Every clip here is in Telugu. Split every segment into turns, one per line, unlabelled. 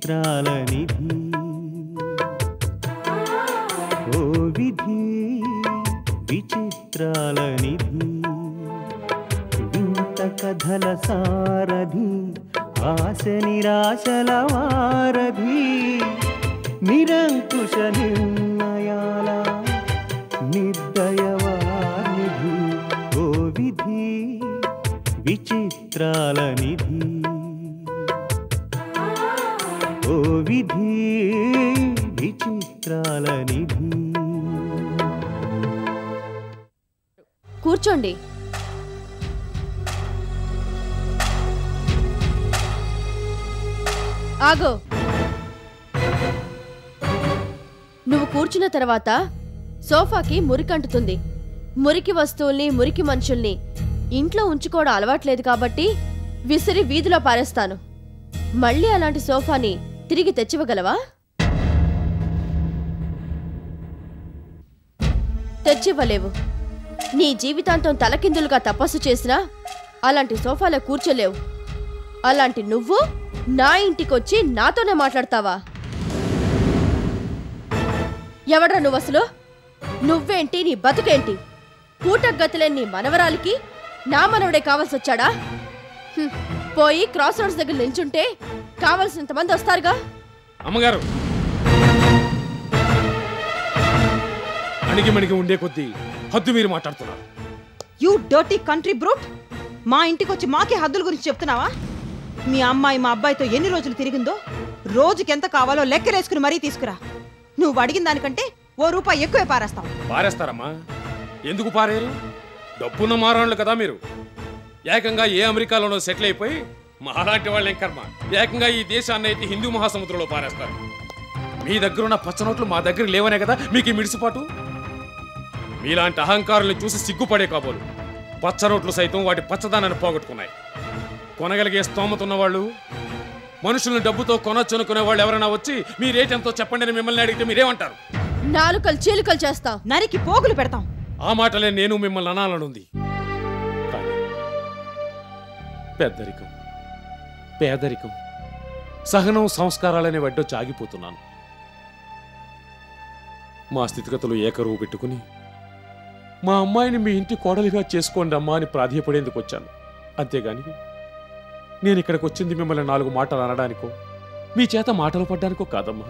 విచిత్రాల నిధి ఓ విధి విచిత్రాల నిధి వింత కథల సారథి ఆశ నిరాశల వారధి నిరంకుశ నిర్ణయాల నిర్దయవానిధి ఓ విధి విచిత్రాల నిధి ఓ విధి విచిత్రాల నిధి.
కూర్చోండి. ఆగో. నువ్వు కూర్చున్న తర్వాత సోఫాకి మురికంటుతుంది. మురికి వస్తువుల్ని మురికి మనుషుల్ని ఇంట్లో ఉంచుకోవడం అలవాట్లేదు కాబట్టి విసిరి వీధిలో పారేస్తాను. మళ్ళీ అలాంటి సోఫాని తిరిగి తెచ్చివ్వగలవా? తెచ్చివ్వలేవు. నీ జీవితాంతం తలకిందులుగా తపస్సు చేసినా అలాంటి సోఫాలో కూర్చోలేవు. అలాంటి నువ్వు నా ఇంటికొచ్చి నాతోనే మాట్లాడతావా? ఎవడ్రా నువ్వు అసలు? నువ్వేంటి, నీ బతుకేంటి? పూటగతిలేని నీ మనవరాలికి నా మనవడే కావాల్సొచ్చాడా? పోయి క్రాస్ రోడ్స్ దగ్గర నిల్చుంటే కావలసినంతమంది వస్తారుగా.
అమ్మగారు, అణిగి మణిగి ఉండే కొద్దీ హద్దు మీరు మాట్లాడుతున్నారు.
You dirty country brute! మా ఇంటికొచ్చి మాకే హద్దుల గురించి చెప్తున్నావా? మీ అమ్మాయి మా అబ్బాయితో ఎన్ని రోజులు తిరిగిందో రోజుకెంత కావాలో లెక్కలేసుకుని మరీ తీసుకురా. నువ్వు అడిగిన దానికంటే ₹1 ఎక్కువే పారేస్తావు.
పారేస్తారమ్మా? ఎందుకు పారేరు? డబ్బున్న మారాళ్ళు కదా మీరు. ఏకంగా ఏ అమెరికాలోనో సెటిల్ అయిపోయి మహాలాంటి వాళ్ళు ఏం కర్మ, ఏకంగా ఈ దేశాన్ని అయితే హిందూ మహాసముద్రంలో పారేస్తారు. మీ దగ్గర ఉన్న పచ్చనోట్లు మా దగ్గర లేవనే కదా మీకు ఈ మిడిసిపాటు. మీలాంటి అహంకారుల్ని చూసి సిగ్గుపడే కాబోలు పచ్చనోట్లు సైతం వాటి పచ్చదానాన్ని పోగొట్టుకున్నాయి. కొనగలిగే స్తోమత ఉన్నవాళ్ళు, మనుషుల్ని డబ్బుతో కొనొచ్చనుకునే వాళ్ళు ఎవరైనా వచ్చి మీ రేట్ ఎంతో చెప్పండి అని మిమ్మల్ని అడిగితే మీరేమంటారు?
నాలుకలు చీలికలు చేస్తాం,
నరికి పోగులు పెడతాం.
ఆ మాటలే నేను మిమ్మల్ని అనాలనుంది. కానీ పెద్దరికం, పేదరికం, సహనం, సంస్కారాలనే వడ్డొచ్చి ఆగిపోతున్నాను. మా స్థితిగతులు ఏకరువు పెట్టుకుని మా అమ్మాయిని మీ ఇంటి కోడలిగా చేసుకోండి అమ్మా అని ప్రాధేయపడేందుకు వచ్చాను. అంతేగాని నేను ఇక్కడికి వచ్చింది మిమ్మల్ని 4 మాటలు అనడానికో మీ చేత మాటలు పడ్డానికో కాదమ్మా.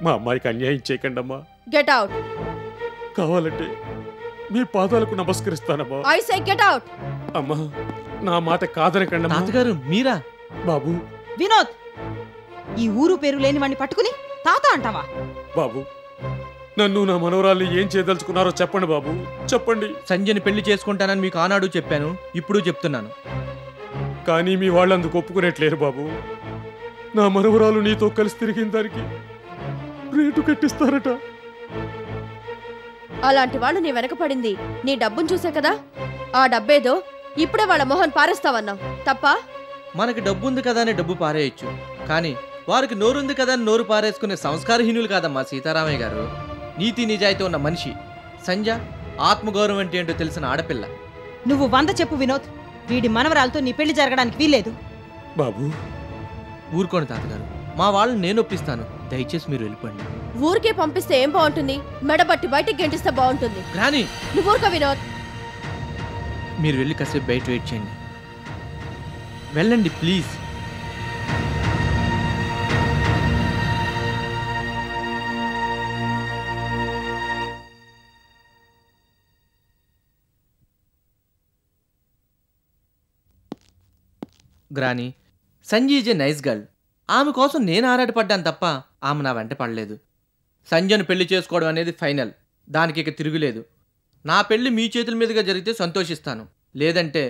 మా అమ్మాయికి అన్యాయం చేయకండి అమ్మా.
Get out.
కావాలంటే మీ పాదాలకు నమస్కరిస్తానమ్మా.
I say get out.
అమ్మా, నా మాట కాదనకండి.
తాతగారు మీరా?
బాబు.
వినోద్, ఈ ఊరు పేరు లేని వాడిని పట్టుకుని తాత అంటావా?
బాబు, నన్ను నా మనవరాల్ని ఏం చేయదలుచుకున్నారో చెప్పండి బాబు, చెప్పండి.
సంజయ్ని పెళ్లి చేసుకుంటానని మీకు ఆనాడు చెప్పాను, ఇప్పుడు చెప్తున్నాను.
కానీ మీ వాళ్ళు అందుకు ఒప్పుకునేట్లేరు బాబు. నా మనవరాలు నీతో కలిసి తిరిగిన దానికి రేటు కట్టిస్తారట.
అలాంటి వాళ్ళు నీ వెనకపడింది నీ డబ్బును చూసే కదా. ఆ డబ్బేదో ఇప్పుడే వాళ్ళ మొహన్ పారేస్తావన్నావు తప్ప?
మనకి డబ్బు ఉంది కదా అని డబ్బు పారేయచ్చు, కానీ వారికి నోరుంది కదా అని నోరు పారేసుకునే సంస్కారహీనులు కాదమ్మా సీతారామయ్య గారు. నీతి నిజాయితీ ఉన్న మనిషి సంజ. ఆత్మగౌరవం అంటే ఏంటో తెలిసిన ఆడపిల్ల.
నువ్వు 100 చెప్పు వినోద్. వీడి మనవరాలతో నీ పెళ్లి జరగడానికి వీల్లేదు.
బాబు,
ఊరుకోండి తాతగారు, మా వాళ్ళని నేను ఒప్పిస్తాను. దయచేసి మీరు వెళ్ళిపోండి.
ఊరికే పంపిస్తే ఏం బాగుంటుంది? మెడబట్టి బయటికి గెంటిస్తే బాగుంటుంది.
రాని,
నువ్వు ఊరుకో వినోద్.
మీరు వెళ్ళి కాసేపు బయట వెయిట్ చేయండి. వెళ్ళండి please. Granny, Sanjay is a nice girl. ఆమె కోసం నేను ఆరాటపడ్డాను తప్ప ఆమె నా వెంట పడలేదు. సంజయ్ను పెళ్లి చేసుకోవడం అనేది ఫైనల్. దానికి ఇక తిరుగులేదు. నా పెళ్లి మీ చేతుల మీదుగా జరిగితే సంతోషిస్తాను, లేదంటే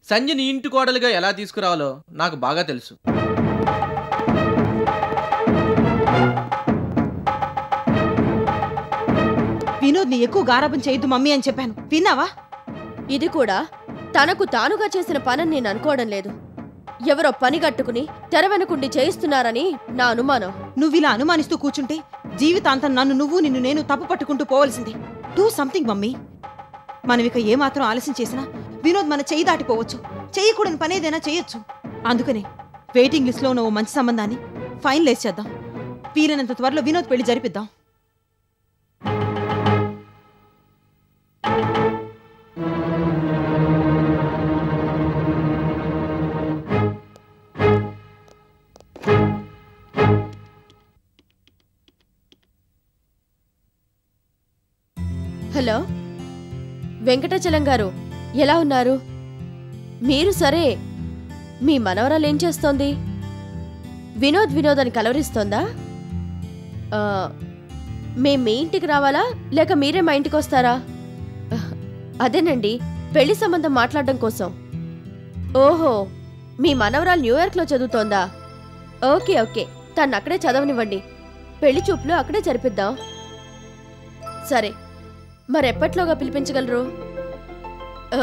సంజయ్ని ఇంటి కోడలుగా ఎలా తీసుకురావాలో నాకు బాగా తెలుసు.
వినోద్ని ఎక్కువ గారాబం చేయొద్దు మమ్మీ అని చెప్పాను, విన్నావా?
ఇది కూడా తనకు తానుగా చేసిన పనని నేను అనుకోవడం లేదు. ఎవరో పని కట్టుకుని తెర వెనుకుండి చేయిస్తున్నారని నా అనుమానం.
నువ్విలా అనుమానిస్తూ కూర్చుంటే జీవితాంతం నిన్ను నేను తప్పు పట్టుకుంటూ పోవలసిందే. Do something mummy. మనమిక ఏమాత్రం ఆలస్యం చేసినా వినోద్ మన చెయ్యి దాటిపోవచ్చు. చెయ్యకూడని పనేదైనా చేయొచ్చు. అందుకనే వెయిటింగ్ లిస్ట్లో ఉన్న ఓ మంచి సంబంధాన్ని ఫైన్ లేచేద్దాం. వీలైనంత త్వరలో వినోద్ పెళ్లి జరిపిద్దాం.
హలో వెంకటాచలం గారు, ఎలా ఉన్నారు? మీరు సరే, మీ మనవరాలు ఏం చేస్తోంది? వినోద్ అని కలవరిస్తోందా? మేం మీ ఇంటికి రావాలా లేక మీరే మా ఇంటికి వస్తారా? అదేనండి, పెళ్లి సంబంధం మాట్లాడడం కోసం. ఓహో, మీ మనవరాలు న్యూయార్క్లో చదువుతోందా? ఓకే ఓకే, తను అక్కడే చదవనివ్వండి. పెళ్లి చూపులు అక్కడే జరిపిద్దాం. సరే, మరెప్పట్లోగా పిలిపించగలరు?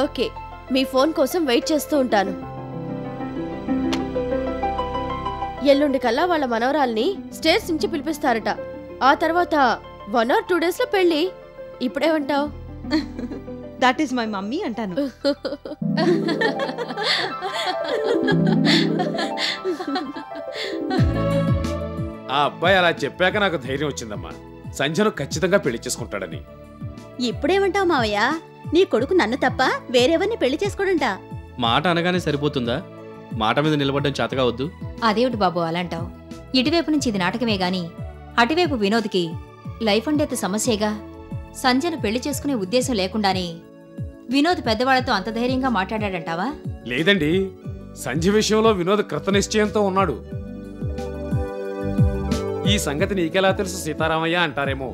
ఓకే, మీ ఫోన్ కోసం వెయిట్ చేస్తూ ఉంటాను. ఎల్లుండి కల్లా వాళ్ళ మనవరాల్ని స్టేట్స్ నుంచి పిలిపిస్తారట. ఆ తర్వాత 1 or 2 days లో పెళ్లి. ఇప్పుడేమంటావు?
దట్ ఈస్ మై మమ్మీ అంటాను.
ఆ అబ్బాయి అలా చెప్పాక నాకు ధైర్యం వచ్చిందమ్మా. సంజను ఖచ్చితంగా పెళ్లి చేసుకుంటాడని.
ఇప్పుడేమంటావు మావయ్య? నీ కొడుకు నన్ను తప్ప వేరెవరిని పెళ్లి చేసుకోడంట.
మాట అనగానే సరిపోతుందా? మాట మీద నిలబడడం చేతగా వద్దు.
అదేమిటి బాబు అలాంటావు? ఇటువైపు నుంచి ఇది నాటకమే గాని అటువైపు వినోద్కి లైఫ్ అండ్ డెత్ సమస్యేగా. సంజయను పెళ్లి చేసుకునే ఉద్దేశం లేకుండానే వినోద్ పెద్దవాళ్లతో అంత ధైర్యంగా మాట్లాడాడంటావా?
లేదండి, సంజయ్ విషయంలో వినోద్ కృత నిశ్చయంతో ఉన్నాడు. ఈ సంగతి నీకెలా తెలుసు సీతారామయ్య అంటారేమో.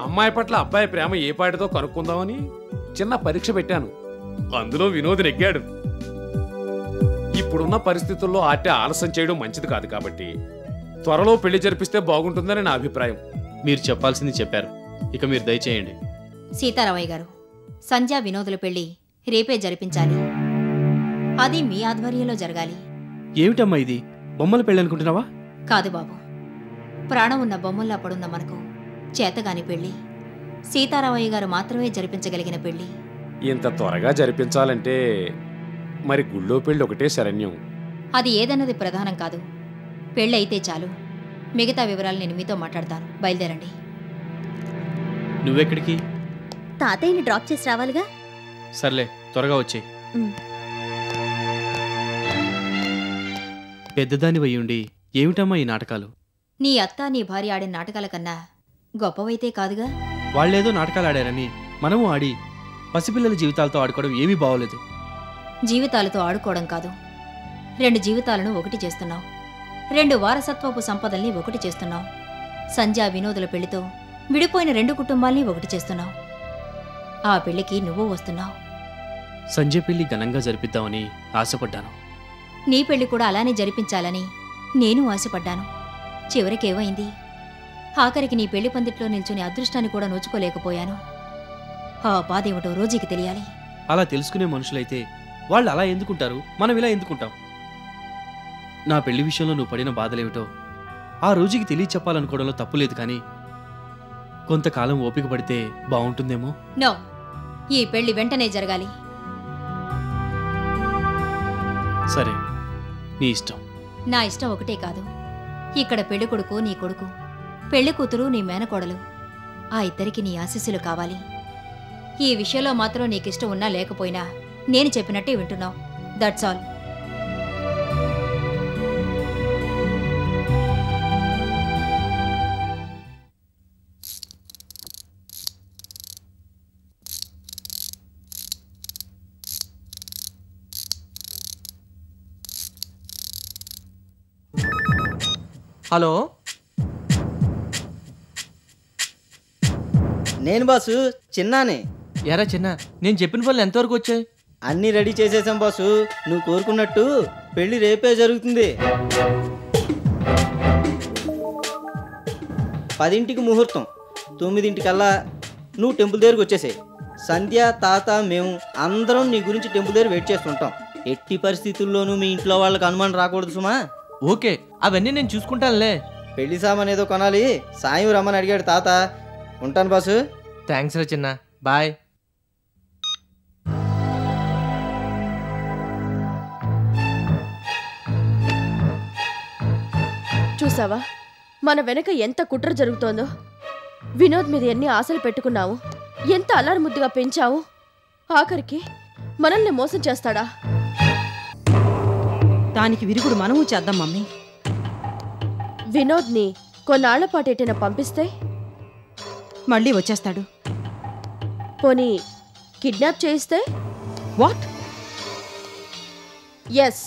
అమ్మాయి పట్ల అబ్బాయి ప్రేమ ఏ పాటితో కనుక్కుందామని చిన్న పరీక్ష పెట్టాను. అందులో వినోద్ నెగ్గాడు. ఇప్పుడున్న పరిస్థితుల్లో ఆటే ఆలస్యం చేయడం మంచిది కాదు కాబట్టి త్వరలో పెళ్లి జరిపిస్తే బాగుంటుందని నా అభిప్రాయం.
మీరు చెప్పాల్సింది చెప్పారు. ఇక మీరు దయచేయండి.
సీతారామయ్య గారు, సంధ్య వినోదుల పెళ్లి రేపే జరిపించాలి. అది మీ ఆధ్వర్యంలో జరగాలి.
ఏమిటమ్మా ఇది? బొమ్మల పెళ్ళి అనుకుంటున్నావా?
కాదు బాబు, ప్రాణం ఉన్న బొమ్మల్లా పడున్న మనకు చేతగాని పెళ్లి. సీతారామయ్య గారు మాత్రమే జరిపించగలిగిన పెళ్లి.
ఇంత త్వరగా జరిపించాలంటే మరి గుళ్ళో పెళ్లి ఒకటే శరణ్యం.
అది ఏదన్నది ప్రధానం కాదు. పెళ్ళైతే చాలు. మిగతా వివరాలు నేను మీతో మాట్లాడతాను. బయలుదేరండి.
నువ్వెక్కడికి?
తాతయ్యని డ్రాప్ చేసి రావాలిగా.
సర్లే, త్వరగా వచ్చేయ్. పెద్దదాని వయ్యుండి ఏమిటమ్మా ఈ నాటకాలు?
నీ అత్త నీ భార్య ఆడిన నాటకాల కన్నా గొప్పవైతే కాదుగా.
వాళ్లేదో నాటకాలు ఆడారని మనము ఆడి పసిపిల్లల జీవితాలతో ఆడుకోవడం ఏమీ బాగోలేదు.
జీవితాలతో ఆడుకోవడం కాదు, 2 జీవితాలను ఒకటి చేస్తున్నావు. 2 వారసత్వపు సంపదల్ని ఒకటి చేస్తున్నావు. సంధ్యా వినోదుల పెళ్లితో విడిపోయిన 2 కుటుంబాల్ని ఒకటి చేస్తున్నావు. ఆ పెళ్లికి నువ్వు వస్తున్నావు.
సంజయ్ పెళ్లి ఘనంగా జరిపిద్దామని ఆశపడ్డాను.
నీ పెళ్లి కూడా అలానే జరిపించాలని నేను ఆశపడ్డాను. చివరికేమైంది? ఆఖరికి నీ పెళ్లి పందిట్లో నిల్చుని అదృష్టాన్ని కూడా నోచుకోలేకపోయాను. ఆ బాధేమిటో రోజుకి తెలియాలి.
అలా తెలుసుకునే మనుషులైతే వాళ్ళు అలా ఎందుకుంటారు, మనం ఇలా ఎందుకుంటాం? నా పెళ్లి విషయంలో నువ్వు పడిన బాధలేమిటో ఆ రోజుకి తెలియచెప్పాలనుకోవడంలో తప్పులేదు, కానీ కొంతకాలం ఓపిక పడితే బాగుంటుందేమో.
నో, ఈ పెళ్లి వెంటనే జరగాలి.
సరే, నీ ఇష్టం.
నా ఇష్టం ఒకటే కాదు. ఇక్కడ పెళ్లి కొడుకు నీ కొడుకు, పెళ్లి కూతురు నీ మేనకోడలు. ఆ ఇద్దరికి నీ ఆశీస్సులు కావాలి. ఈ విషయంలో మాత్రం నీకిష్టం ఉన్నా లేకపోయినా నేను చెప్పినట్టే వింటున్నావు. That's all.
హలో,
నేను బాసు, చిన్నానే.
ఎరా చిన్న, నేను చెప్పిన పనులు ఎంతవరకు వచ్చాయి?
అన్నీ రెడీ చేసేసాం బాసు. నువ్వు కోరుకున్నట్టు పెళ్లి రేపే జరుగుతుంది. 10ంటికి ముహూర్తం. 9ంటికల్లా నువ్వు టెంపుల్ దగ్గరకు వచ్చేసాయి. సంధ్య, తాత, మేము అందరం నీ గురించి టెంపుల్ దగ్గర వెయిట్ చేస్తుంటాం. ఎట్టి పరిస్థితుల్లోనూ మీ ఇంట్లో వాళ్ళకి అనుమానం రాకూడదు సుమా.
ఓకే, అవన్నీ నేను చూసుకుంటానులే.
పెళ్లి సామాన్ ఏదో కొనాలి, సాయం రమ్మని అడిగాడు తాత. ఉంటాను బాసు.
థ్యాంక్స్ రా చిన్న, బాయ్.
చూసావా మన వెనక ఎంత కుట్ర జరుగుతోందో. వినోద్ మీద ఎన్ని ఆశలు పెట్టుకున్నావు, ఎంత అల్లారు ముద్దుగా పెంచావు. ఆఖరికి మనల్ని మోసం చేస్తాడా?
దానికి విరుగుడు మనము చేద్దాం మమ్మీ.
వినోద్ని కొన్నాళ్ల పాటు ఎటైనా పంపిస్తే
మళ్ళీ వచ్చేస్తాడు.
పోనీ కిడ్నాప్ చేయిస్తే?
వాట్?
ఎస్.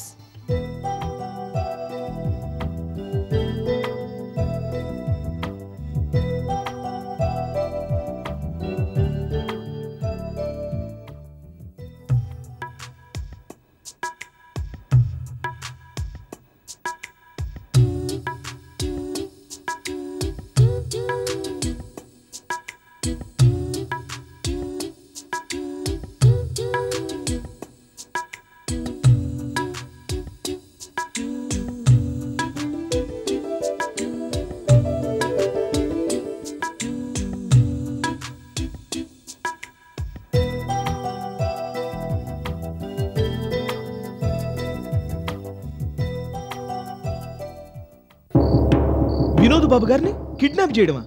వినోద్ బాబు గారిని కిడ్నాప్ చేయడమా?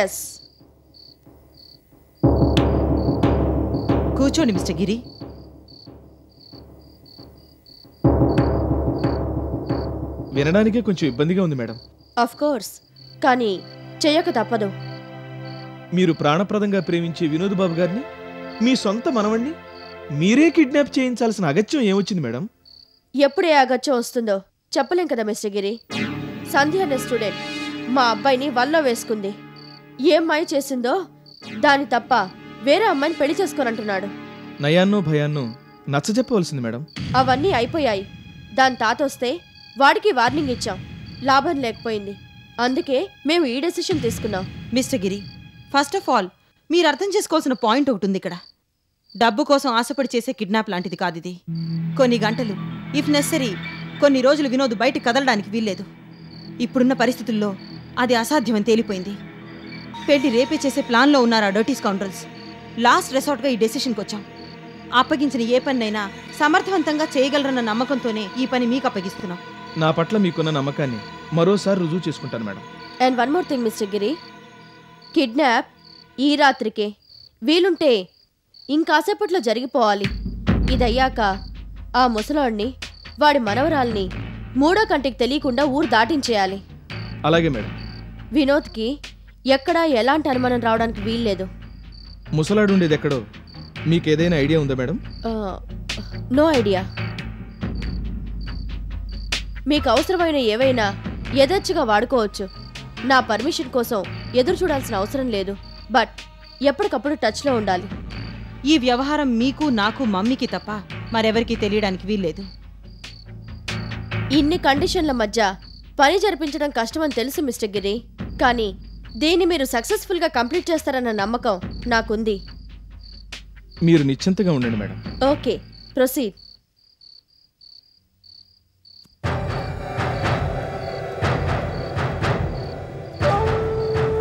ఎస్.
కూర్చోండి మిస్టర్ గిరి.
వినడానికే కొంచెం ఇబ్బందిగా ఉంది మేడం.
ఆఫ్ కోర్స్, కానీ చెయ్యక తప్పదు.
మీరు ప్రాణప్రదంగా ప్రేమించే వినోద్ బాబు గారిని, మీ సొంత మనవణ్ణి మీరే కిడ్నాప్ చేయించాల్సిన అగత్యం ఏమొచ్చింది మేడం?
ఎప్పుడే అగత్యం వస్తుందో చెప్పలేం కదా మిస్టర్ గిరి. సంధ్య అనే స్టూడెంట్ మా అబ్బాయిని వల్లో వేసుకుంది. ఏం మాయ చేసిందో దాని తప్ప వేరే అమ్మాయిని పెళ్లి చేసుకోనంటున్నాడు.
నయాన్నో భయాన్నో నచ్చజెప్పవలసింది మేడం.
అవన్నీ అయిపోయాయి. దాని తాత వస్తే వాడికి వార్నింగ్ ఇచ్చాం, లాభం లేకపోయింది. అందుకే మేము ఈ డెసిషన్ తీసుకున్నాం.
Mister Giri, first of all మీరు అర్థం చేసుకోవాల్సిన పాయింట్ ఒకటి ఉంది ఇక్కడ. డబ్బు కోసం ఆశపడి చేసే కిడ్నాప్ లాంటిది కాదు ఇది. కొన్ని గంటలు, ఇఫ్ నెసరీ కొన్ని రోజులు వినోద్ బయట కదలడానికి వీల్లేదు. ఇప్పుడున్న పరిస్థితుల్లో అది అసాధ్యమని తేలిపోయింది. పెళ్లి రేపే చేసే ప్లాన్లో ఉన్నారు ఆ డర్టీ స్కౌండ్రల్స్. లాస్ట్ రెసార్ట్గా ఈ డెసిషన్కి వచ్చాం. అప్పగించిన ఏ పనినైనా సమర్థవంతంగా చేయగలరన్న నమ్మకంతోనే ఈ పని మీకు అప్పగిస్తున్నాం.
నా పట్ల మీకున్న నమ్మకాన్ని మరోసారి రుజువు చేసుకుంటాను madam.
And one more thing mister Giri, kidnap ఈ రాత్రికే, వీలుంటే ఇంకాసేపట్లో జరిగిపోవాలి. ఇదయ్యాక ఆ ముసలాడిని, వాడి మనవరాల్ని మూడో కంటికి తెలియకుండా ఊరు దాటించేయాలి.
అలాగే మేడం.
వినోద్కి ఎక్కడా ఎలాంటి అనుమానం రావడానికి వీల్లేదు.
ముసలాడు ఉండేది ఎక్కడో మీకేదైనా ఐడియా ఉందా మేడం?
No idea. మీకు అవసరమైన ఏవైనా యథేచ్ఛగా వాడుకోవచ్చు. నా పర్మిషన్ కోసం ఎదురు చూడాల్సిన అవసరం లేదు. బట్ ఎప్పటికప్పుడు టచ్లో ఉండాలి.
ఈ వ్యవహారం మీకు, నాకు, మమ్మీకి తప్ప మరెవరికీ తెలియడానికి వీల్లేదు.
ఇన్ని కండిషన్ల మధ్య పని జరిపించడం కష్టమని తెలుసు మిస్టర్ గిరి, కానీ దీన్ని మీరు సక్సెస్ఫుల్గా కంప్లీట్ చేస్తారన్న నమ్మకం నాకుంది.
మీరు నిశ్చింతగా ఉండండి మేడం.
Okay, proceed.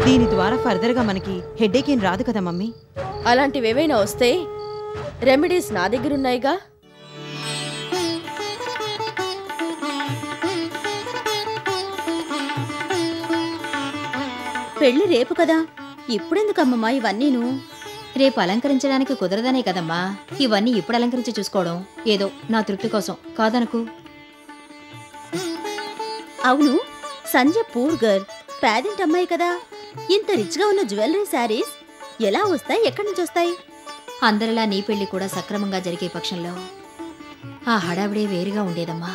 దీని ద్వారా ఫర్దర్గా మనకి హెడేక్ ఏం రాదు కదా మమ్మీ?
అలాంటివేవైనా వస్తే రెమెడీస్ నా దగ్గరున్నాయిగా.
పెళ్లి రేపు కదా, ఇప్పుడెందుకమ్మమ్మా ఇవన్నీను?
రేపు అలంకరించడానికి కుదరదనే కదమ్మా ఇవన్నీ ఇప్పుడు అలంకరించి చూసుకోవడం. ఏదో నా తృప్తి కోసం, కాదనుకు.
అవును, సంజయ్ పూర్ గర్ల్, పేదింటి అమ్మాయి కదా. ఇంత రిచ్గా ఉన్న జ్యువెలరీ శారీస్ ఎలా వస్తాయి, ఎక్కడి నుంచి వస్తాయి?
అందరిలా నీ పెళ్లి కూడా సక్రమంగా జరిగే పక్షంలో ఆ హడావిడే వేరుగా ఉండేదమ్మా.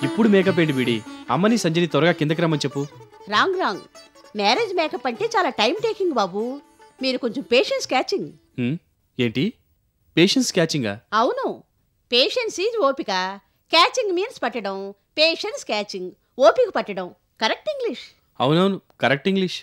ఇప్పుడు మేకప్ ఏంటి బీడి? అమ్మని సంజయ్ని త్వరగా కిందకి రమ్మని చెప్పు.
Wrong wrong. మ్యారేజ్ మేకప్ అంటే చాలా టైం టేకింగ్ బాబు. మీరు కొంచెం పేషెన్స్ క్యాచింగ్.
ఏంటి పేషెన్స్ క్యాచింగా?
అవును, పేషెన్స్ ఈజ్ ఓపిక, క్యాచింగ్ మీన్స్ పట్టడం. పేషెన్స్ క్యాచింగ్, ఓపిక పట్టడం. Correct English.
అవునవును, కరెక్ట్ ఇంగ్లీష్.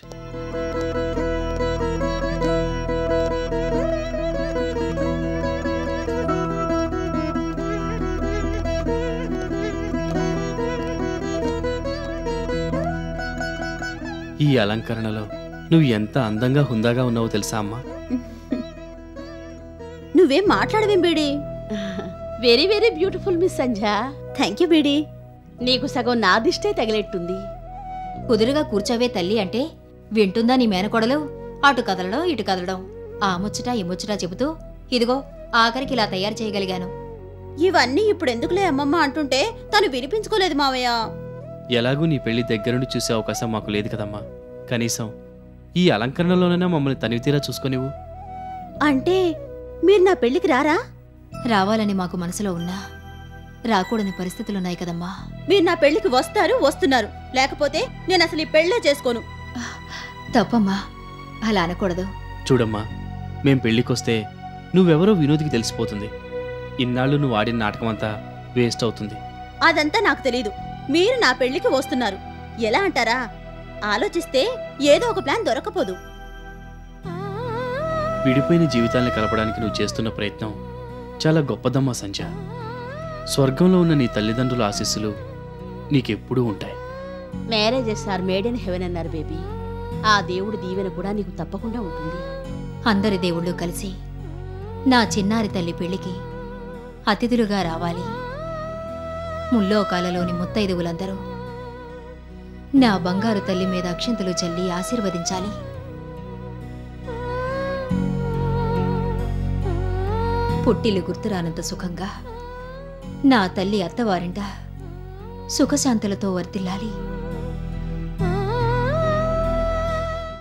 ఈ అలంకరణలో నువ్వు ఎంత అందంగా హుందాగా ఉన్నావో తెలుసా అమ్మా?
నువ్వేం మాట్లాడవేం బీడి?
Very very beautiful miss Sandhya.
Thank you బీడీ.
నీకు సగం నా దిష్టే తగిలేట్టుంది.
కుదురుగా కూర్చోవే తల్లి అంటే వింటుందా నీ మేనకోడలు? అటు కదలడం ఇటు కదలడం, ఆ ముచ్చట ఈ ముచ్చట చెబుతూ ఇదిగో ఆఖరికి ఇలా తయారు చేయగలిగాను.
ఇవన్నీ ఇప్పుడు ఎందుకులే అమ్మమ్మ అంటుంటే తను వినిపించుకోలేదు మావయ్య.
ఎలాగూ నీ పెళ్లి దగ్గరుండి చూసే అవకాశం మాకు లేదు కదమ్మా. కనీసం ఈ అలంకరణలోనైనా మమ్మల్ని తనివితీరా చూసుకొనివు.
అంటే మీరు నా పెళ్లికి రారా?
రావాలని మాకు మనసులో ఉన్నా రాకూడని పరిస్థితులున్నాయి కదమ్మా.
మీరు నా పెళ్లికి వస్తున్నారు, లేకపోతే నేను అసలు ఈ పెళ్లే చేసుకోను.
తప్పమ్మా, అలా అనకూడదు.
చూడమ్మా, మేం పెళ్లికొస్తే నువ్వెవరో వినోద్కి తెలిసిపోతుంది. ఇన్నాళ్ళు నువ్వు ఆడిన నాటకం అంతా వేస్ట్ అవుతుంది.
అదంతా నాకు తెలీదు. మీరు నా పెళ్లికి వస్తున్నారు. ఎలా అంటారా? ఆలోచిస్తే ఏదో ఒక ప్లాన్ దొరకపోదు.
విడిపోయిన జీవితాల్ని కలపడానికి నువ్వు చేస్తున్న ప్రయత్నం చాలా గొప్పదమ్మా సంధ్య. స్వర్గంలో ఉన్న నీ తల్లిదండ్రుల ఆశీస్సులు నీకెప్పుడూ ఉంటాయి.
Marriages are made in heaven అన్నారు బేబీ. ఆ దేవుడి దీవెన కూడా నీకు తప్పకుండా ఉంటుంది.
అందరి దేవుళ్ళు కలిసి నా చిన్నారి తల్లి పెళ్లికి అతిథులుగా రావాలి. ముల్లోకాలలోని ముత్తైదువులందరూ నా బంగారు తల్లి మీద అక్షింతలు చల్లి ఆశీర్వదించాలి. పుట్టిల్లు గుర్తురానంత సుఖంగా నా తల్లి అత్తవారింట సుఖశాంతులతో వర్ధిల్లాలి.